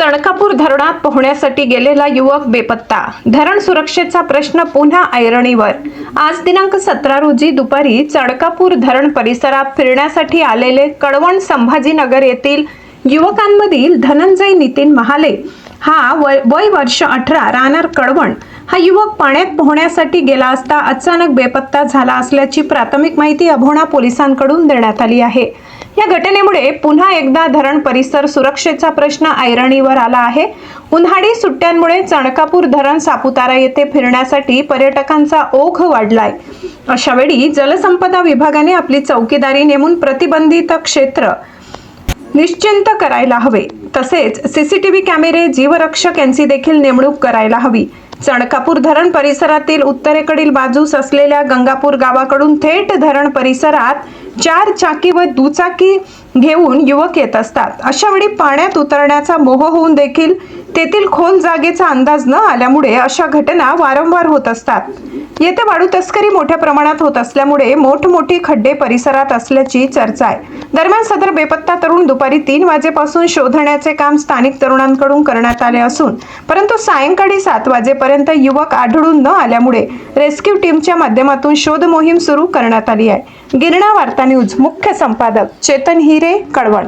चणकापूर धरणात पोहण्यासाठी गेलेला युवक बेपत्ता। धरण सुरक्षेचा प्रश्न पुन्हा ऐरणीवर। आज दिनांक 17 रोजी दुपारी चणकापूर धरण परिसरात फिरण्यासाठी आलेले कळवण संभाजीनगर येथील युवकांमधील धनंजय नितीन महाले हा वय वर्ष 18 राहणार कळवण हा युवक पाण्यात पोहण्यासाठी गेला असता अचानक बेपत्ता झाला असल्याची प्राथमिक माहिती अभोणा पोलिसांकडून देण्यात आली आहे। या घटनेमुळे पुन्हा एकदा धरण परिसर सुरक्षेचा प्रश्न ऐरणीवर आला आहे। उन्हाळी सुट्ट्यांमुळे चणकापूर धरण सापुतारा येथे फिरण्यासाठी पर्यटकांचा ओघ वाढलाय। अशा वेळी जलसंपदा विभागाने आपली चौकीदारी नेमून प्रतिबंधित क्षेत्र निश्चिंत करायला हवे। तसेच सीसीटीव्ही कॅमेरे, जीवरक्षक यांची देखील नेमणूक करायला हवी। चणकापूर धरण परिसरातील उत्तरेकडील बाजूस असलेल्या गंगापूर गावाकडून थेट धरण परिसरात 4 चाकी व दुचाकी घेऊन युवक येत असतात। अशा वेळी पाण्यात उतरण्याचा मोह होऊन देखील तेथील खोल जागेचा अंदाज न आल्यामुळे अशा घटना वारंवार होत असतात। येथे वाळू तस्करी मोठ्या प्रमाणात होत असल्यामुळे मोठमोठी खड्डे परिसरात असल्याची चर्चा आहे। दरम्यान सदर बेपत्ता तरुण दुपारी 3 वाजेपासून शोधण्याचे काम स्थानिक तरुणांकडून करण्यात आले असून परंतु सायंकाळी 7 वाजेपर्यंत युवक आढळून न आल्यामुळे रेस्क्यू टीमच्या माध्यमातून शोध मोहीम सुरू करण्यात आली आहे। गिरणा वार्ता न्यूज मुख्य संपादक चेतन हिरे, कळवण।